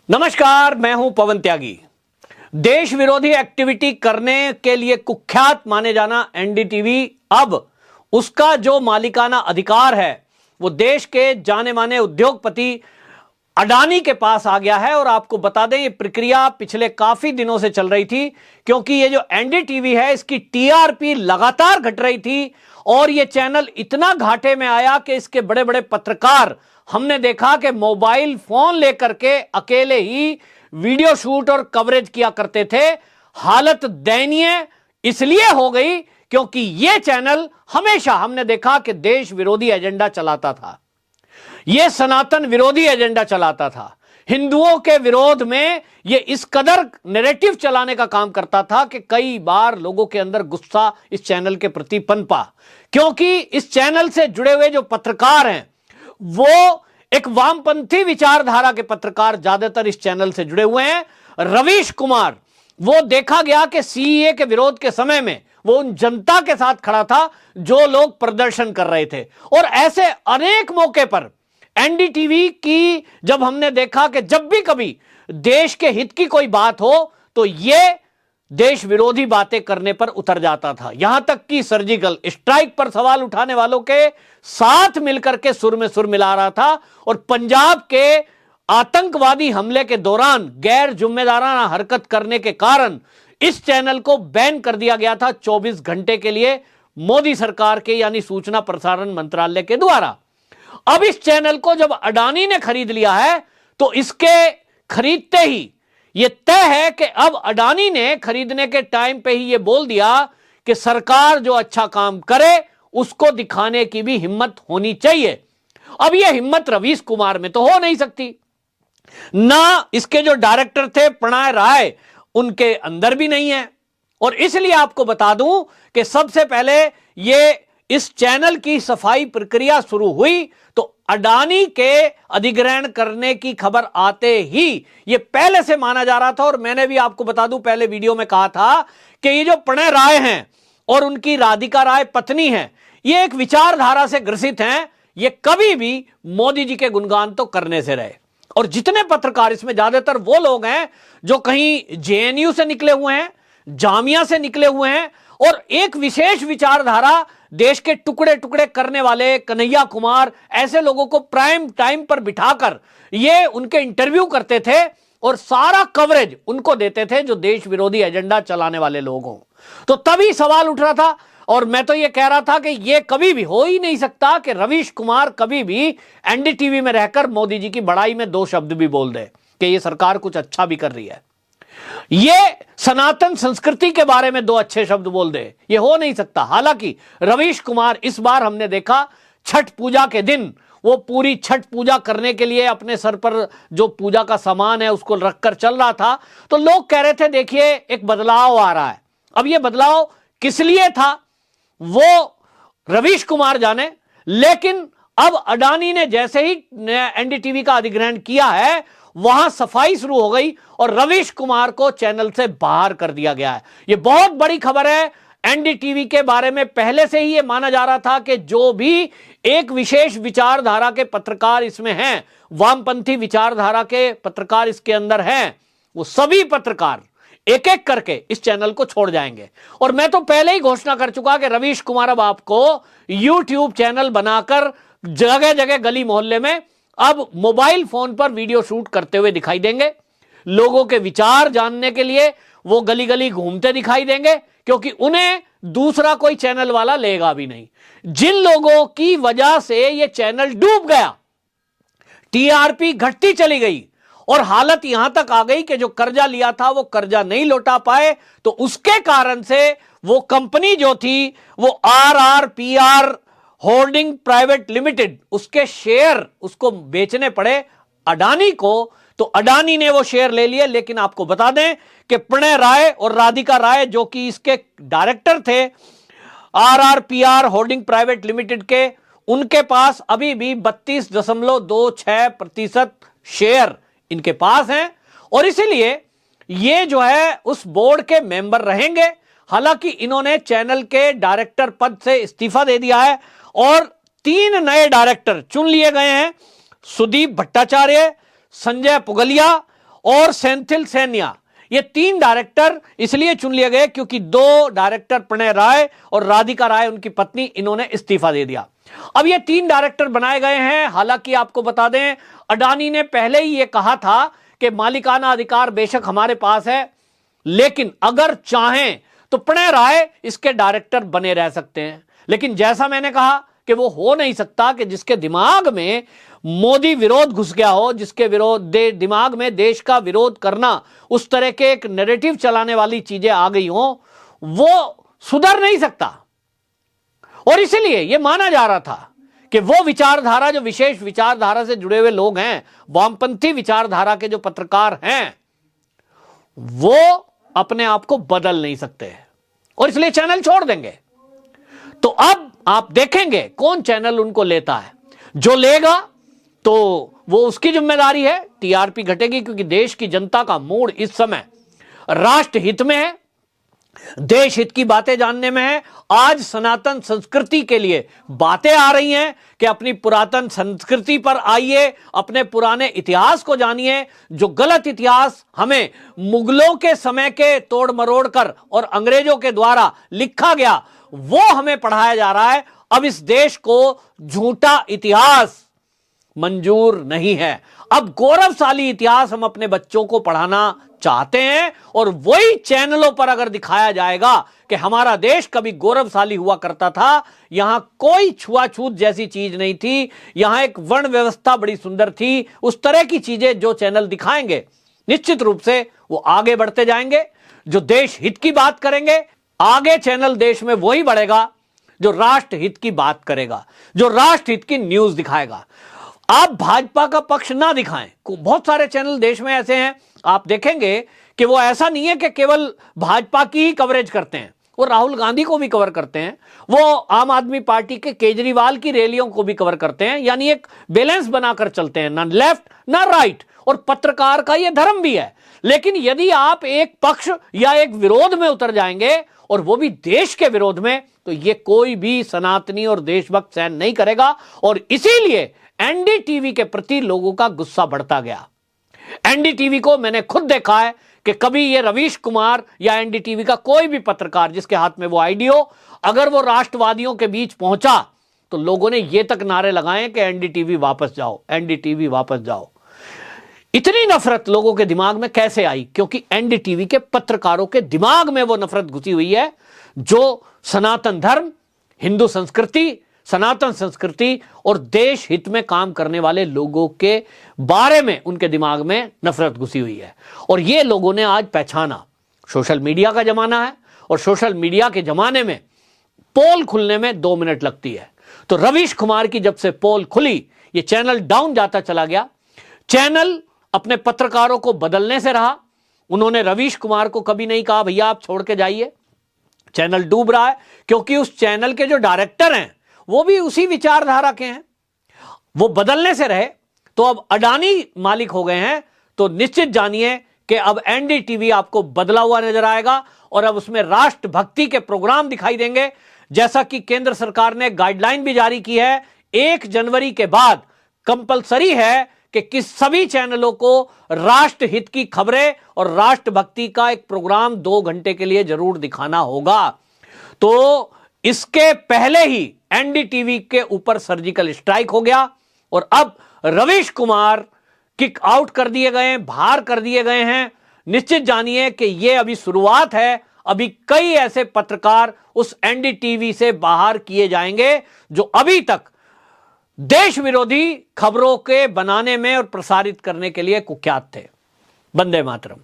नमस्कार, मैं हूं पवन त्यागी। देश विरोधी एक्टिविटी करने के लिए कुख्यात माने जाना एनडीटीवी अब उसका जो मालिकाना अधिकार है वो देश के जाने माने उद्योगपति अडानी के पास आ गया है। और आपको बता दें, ये प्रक्रिया पिछले काफी दिनों से चल रही थी, क्योंकि ये जो एनडीटीवी है इसकी टीआरपी लगातार घट रही थी और ये चैनल इतना घाटे में आया कि इसके बड़े बड़े पत्रकार हमने देखा कि मोबाइल फोन लेकर के अकेले ही वीडियो शूट और कवरेज किया करते थे। हालत दयनीय इसलिए हो गई क्योंकि यह चैनल हमेशा हमने देखा कि देश विरोधी एजेंडा चलाता था, यह सनातन विरोधी एजेंडा चलाता था, हिंदुओं के विरोध में यह इस कदर नैरेटिव चलाने का काम करता था कि कई बार लोगों के अंदर गुस्सा इस चैनल के प्रति पनपा। क्योंकि इस चैनल से जुड़े हुए जो पत्रकार हैं वो एक वामपंथी विचारधारा के पत्रकार ज्यादातर इस चैनल से जुड़े हुए हैं। रवीश कुमार, वो देखा गया कि सीएए के विरोध के समय में वो उन जनता के साथ खड़ा था जो लोग प्रदर्शन कर रहे थे। और ऐसे अनेक मौके पर एनडीटीवी की जब हमने देखा कि जब भी कभी देश के हित की कोई बात हो तो ये देश विरोधी बातें करने पर उतर जाता था। यहां तक कि सर्जिकल स्ट्राइक पर सवाल उठाने वालों के साथ मिलकर के सुर में सुर मिला रहा था। और पंजाब के आतंकवादी हमले के दौरान गैर जिम्मेदाराना हरकत करने के कारण इस चैनल को बैन कर दिया गया था 24 घंटे के लिए मोदी सरकार के यानी सूचना प्रसारण मंत्रालय के द्वारा। अब इस चैनल को जब अडानी ने खरीद लिया है तो इसके खरीदते ही यह तय है कि अब अडानी ने खरीदने के टाइम पे ही यह बोल दिया कि सरकार जो अच्छा काम करे उसको दिखाने की भी हिम्मत होनी चाहिए। अब यह हिम्मत रवीश कुमार में तो हो नहीं सकती, ना इसके जो डायरेक्टर थे प्रणय राय उनके अंदर भी नहीं है। और इसलिए आपको बता दूं कि सबसे पहले यह इस चैनल की सफाई प्रक्रिया शुरू हुई तो अडानी के अधिग्रहण करने की खबर आते ही यह पहले से माना जा रहा था। और मैंने भी आपको बता दूं, पहले वीडियो में कहा था कि ये जो प्रणय राय हैं और उनकी राधिका राय पत्नी हैं, ये एक विचारधारा से ग्रसित हैं। ये कभी भी मोदी जी के गुणगान तो करने से रहे। और जितने पत्रकार इसमें ज्यादातर वो लोग हैं जो कहीं जेएनयू से निकले हुए हैं, जामिया से निकले हुए हैं और एक विशेष विचारधारा देश के टुकड़े टुकड़े करने वाले कन्हैया कुमार, ऐसे लोगों को प्राइम टाइम पर बिठाकर ये उनके इंटरव्यू करते थे और सारा कवरेज उनको देते थे जो देश विरोधी एजेंडा चलाने वाले लोग हों। तो तभी सवाल उठ रहा था और मैं तो ये कह रहा था कि ये कभी भी हो ही नहीं सकता कि रवीश कुमार कभी भी एनडीटीवी में रहकर मोदी जी की बड़ाई में दो शब्द भी बोल दे कि ये सरकार कुछ अच्छा भी कर रही है, ये सनातन संस्कृति के बारे में दो अच्छे शब्द बोल दे, ये हो नहीं सकता। हालांकि रवीश कुमार इस बार हमने देखा छठ पूजा के दिन वो पूरी छठ पूजा करने के लिए अपने सर पर जो पूजा का सामान है उसको रखकर चल रहा था। तो लोग कह रहे थे देखिए एक बदलाव आ रहा है। अब ये बदलाव किस लिए था वो रवीश कुमार जाने, लेकिन अब अडानी ने जैसे ही एनडीटीवी का अधिग्रहण किया है वहां सफाई शुरू हो गई और रवीश कुमार को चैनल से बाहर कर दिया गया है। यह बहुत बड़ी खबर है। एनडीटीवी के बारे में पहले से ही यह माना जा रहा था कि जो भी एक विशेष विचारधारा के पत्रकार इसमें हैं, वामपंथी विचारधारा के पत्रकार इसके अंदर हैं, वो सभी पत्रकार एक एक करके इस चैनल को छोड़ जाएंगे। और मैं तो पहले ही घोषणा कर चुका कि रवीश कुमार अब आपको यूट्यूब चैनल बनाकर जगह जगह गली मोहल्ले में अब मोबाइल फोन पर वीडियो शूट करते हुए दिखाई देंगे। लोगों के विचार जानने के लिए वो गली गली घूमते दिखाई देंगे, क्योंकि उन्हें दूसरा कोई चैनल वाला लेगा भी नहीं। जिन लोगों की वजह से ये चैनल डूब गया, टीआरपी घटती चली गई और हालत यहां तक आ गई कि जो कर्जा लिया था वो कर्जा नहीं लौटा पाए, तो उसके कारण से वो कंपनी जो थी वो RRPR होल्डिंग प्राइवेट लिमिटेड, उसके शेयर उसको बेचने पड़े अडानी को। तो अडानी ने वो शेयर ले लिए। लेकिन आपको बता दें कि प्रणय राय और राधिका राय जो कि इसके डायरेक्टर थे RRPR होल्डिंग प्राइवेट लिमिटेड के, उनके पास अभी भी 32.26% शेयर इनके पास हैं और इसीलिए ये जो है उस बोर्ड के मेंबर रहेंगे। हालांकि इन्होंने चैनल के डायरेक्टर पद से इस्तीफा दे दिया है और 3 नए डायरेक्टर चुन लिए गए हैं, सुदीप भट्टाचार्य, संजय पुगलिया और सेंथिल सैनिया, ये 3 डायरेक्टर इसलिए चुन लिए गए क्योंकि 2 डायरेक्टर प्रणय राय और राधिका राय उनकी पत्नी, इन्होंने इस्तीफा दे दिया। अब ये 3 डायरेक्टर बनाए गए हैं। हालांकि आपको बता दें, अडानी ने पहले ही ये कहा था कि मालिकाना अधिकार बेशक हमारे पास है, लेकिन अगर चाहें तो प्रणय राय इसके डायरेक्टर बने रह सकते हैं। लेकिन जैसा मैंने कहा कि वो हो नहीं सकता कि जिसके दिमाग में मोदी विरोध घुस गया हो, जिसके दिमाग में देश का विरोध करना, उस तरह के एक नैरेटिव चलाने वाली चीजें आ गई हो, वो सुधर नहीं सकता। और इसलिए यह माना जा रहा था कि वो विचारधारा, जो विशेष विचारधारा से जुड़े हुए लोग हैं, वामपंथी विचारधारा के जो पत्रकार हैं, वो अपने आप को बदल नहीं सकते और इसलिए चैनल छोड़ देंगे। तो अब आप देखेंगे कौन चैनल उनको लेता है। जो लेगा तो वो उसकी जिम्मेदारी है, टीआरपी घटेगी, क्योंकि देश की जनता का मूड इस समय राष्ट्र हित में है, देश हित की बातें जानने में है। आज सनातन संस्कृति के लिए बातें आ रही हैं कि अपनी पुरातन संस्कृति पर आइए, अपने पुराने इतिहास को जानिए। जो गलत इतिहास हमें मुगलों के समय के तोड़ मरोड़ कर और अंग्रेजों के द्वारा लिखा गया, वो हमें पढ़ाया जा रहा है। अब इस देश को झूठा इतिहास मंजूर नहीं है। अब गौरवशाली इतिहास हम अपने बच्चों को पढ़ाना चाहते हैं, और वही चैनलों पर अगर दिखाया जाएगा कि हमारा देश कभी गौरवशाली हुआ करता था, यहां कोई छुआछूत जैसी चीज नहीं थी, यहां एक वर्ण व्यवस्था बड़ी सुंदर थी, उस तरह की चीजें जो चैनल दिखाएंगे, निश्चित रूप से वो आगे बढ़ते जाएंगे। जो देश हित की बात करेंगे, आगे चैनल देश में वही बढ़ेगा जो राष्ट्र हित की बात करेगा, जो राष्ट्र हित की न्यूज दिखाएगा। आप भाजपा का पक्ष ना दिखाएं। बहुत सारे चैनल देश में ऐसे हैं, आप देखेंगे कि वो ऐसा नहीं है कि केवल भाजपा की ही कवरेज करते हैं, वो राहुल गांधी को भी कवर करते हैं, वो आम आदमी पार्टी के केजरीवाल की रैलियों को भी कवर करते हैं। यानी एक बैलेंस बनाकर चलते हैं, ना लेफ्ट ना राइट। और पत्रकार का ये धर्म भी है। लेकिन यदि आप एक पक्ष या एक विरोध में उतर जाएंगे, और वो भी देश के विरोध में, तो ये कोई भी सनातनी और देशभक्त सहन नहीं करेगा। और इसीलिए एनडीटीवी के प्रति लोगों का गुस्सा बढ़ता गया। एनडीटीवी को मैंने खुद देखा है कि कभी ये रवीश कुमार या एनडीटीवी का कोई भी पत्रकार जिसके हाथ में वो आईडी हो, अगर वो राष्ट्रवादियों के बीच पहुंचा तो लोगों ने ये तक नारे लगाए कि एनडीटीवी वापस जाओ, एनडीटीवी वापस जाओ। इतनी नफरत लोगों के दिमाग में कैसे आई? क्योंकि एनडीटीवी के पत्रकारों के दिमाग में वो नफरत घुसी हुई है जो सनातन धर्म, हिंदू संस्कृति, सनातन संस्कृति और देश हित में काम करने वाले लोगों के बारे में उनके दिमाग में नफरत घुसी हुई है। और ये लोगों ने आज पहचाना। सोशल मीडिया का जमाना है, और सोशल मीडिया के जमाने में पोल खुलने में 2 मिनट लगती है। तो रवीश कुमार की जब से पोल खुली, ये चैनल डाउन जाता चला गया। चैनल अपने पत्रकारों को बदलने से रहा। उन्होंने रवीश कुमार को कभी नहीं कहा भैया आप छोड़ के जाइए। चैनल डूब रहा है क्योंकि उस चैनल के जो डायरेक्टर हैं वो भी उसी विचारधारा के हैं। वो बदलने से रहे। तो अब अडानी मालिक हो गए हैं, तो निश्चित जानिए कि अब एनडीटीवी आपको बदला हुआ नजर आएगा, और अब उसमें राष्ट्रभक्ति के प्रोग्राम दिखाई देंगे। जैसा कि केंद्र सरकार ने गाइडलाइन भी जारी की है, 1 जनवरी के बाद कंपलसरी है कि सभी चैनलों को राष्ट्र हित की खबरें और राष्ट्रभक्ति का एक प्रोग्राम 2 घंटे के लिए जरूर दिखाना होगा। तो इसके पहले ही एनडीटीवी के ऊपर सर्जिकल स्ट्राइक हो गया, और अब रवीश कुमार किक आउट कर दिए गए हैं, बाहर कर दिए गए हैं। निश्चित जानिए कि यह अभी शुरुआत है। अभी कई ऐसे पत्रकार उस एनडीटीवी से बाहर किए जाएंगे जो अभी तक देश विरोधी खबरों के बनाने में और प्रसारित करने के लिए कुख्यात थे। वंदे मातरम।